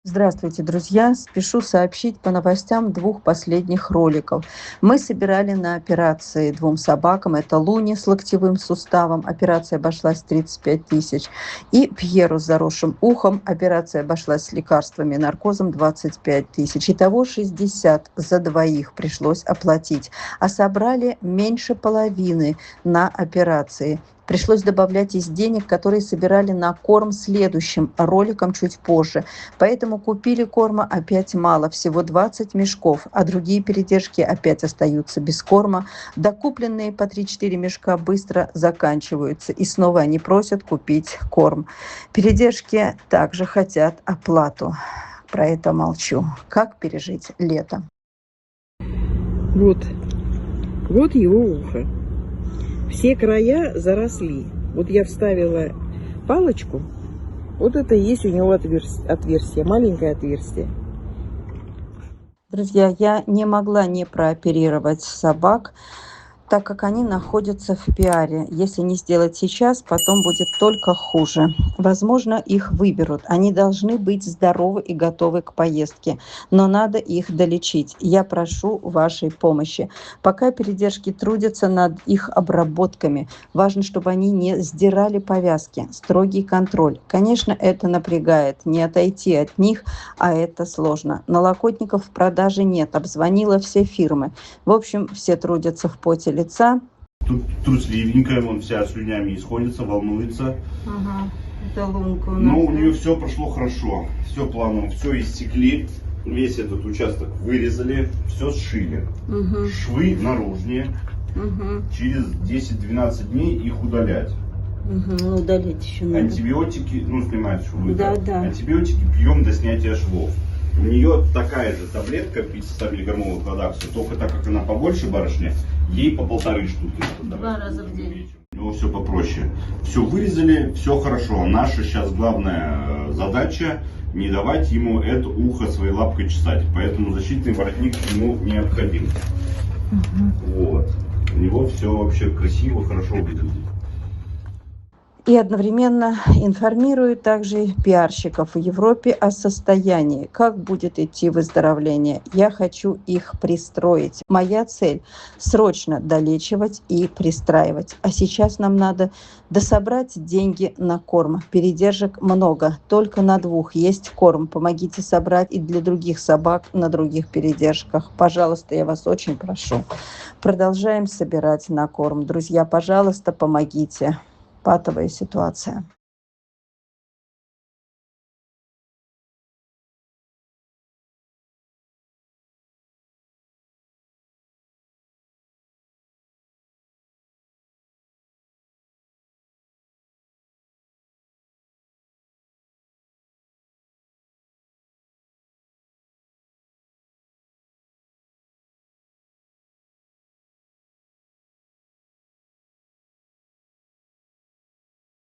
Здравствуйте, друзья! Спешу сообщить по новостям двух последних роликов. Мы собирали на операции двум собакам. Это Луне с локтевым суставом. Операция обошлась 35 тысяч. И Пьеру с заросшим ухом. Операция обошлась с лекарствами и наркозом 25 тысяч. Итого 60 за двоих пришлось оплатить. А собрали меньше половины на операции. Пришлось добавлять из денег, которые собирали на корм следующим роликам чуть позже. Поэтому купили корма опять мало, всего 20 мешков, а другие передержки опять остаются без корма. Докупленные по 3-4 мешка быстро заканчиваются, и снова они просят купить корм. Передержки также хотят оплату. Про это молчу. Как пережить лето? Вот его ухо. Все края заросли. Вот я вставила палочку. Вот это и есть у него отверстие, маленькое отверстие. Друзья, я не могла не прооперировать собак, так как они находятся в пиаре. Если не сделать сейчас, потом будет только хуже. Возможно, их выберут. Они должны быть здоровы и готовы к поездке, но надо их долечить. Я прошу вашей помощи. Пока передержки трудятся над их обработками, важно, чтобы они не сдирали повязки. Строгий контроль. Конечно, это напрягает. Не отойти от них, а это сложно. Налокотников в продаже нет. Обзвонила все фирмы. В общем, все трудятся в поте лица. Тут трусливенькая, вон вся слюнями исходится, волнуется. Ага, это Лунка у нас. Но у нее все прошло хорошо, все планово, все иссекли, весь этот участок вырезали, все сшили. Угу. Швы наружнее, через 10-12 дней их удалять. Угу, удалить еще надо. Антибиотики, снимать швы. Да. Антибиотики пьем до снятия швов. У нее такая же таблетка 500 миллиграммовых Кладакса, только так как она побольше барышня, ей по 1,5 штуки. 2 раза в день. У него все попроще. Все вырезали, все хорошо. Наша сейчас главная задача не давать ему это ухо своей лапкой чесать. Поэтому защитный воротник ему необходим. Вот. У него все вообще красиво, хорошо выглядит. И одновременно информирует также пиарщиков в Европе о состоянии, как будет идти выздоровление. Я хочу их пристроить. Моя цель – срочно долечивать и пристраивать. А сейчас нам надо дособрать деньги на корм. Передержек много, только на 2 есть корм. Помогите собрать и для других собак на других передержках. Пожалуйста, я вас очень прошу. Продолжаем собирать на корм. Друзья, пожалуйста, помогите. Патовая ситуация.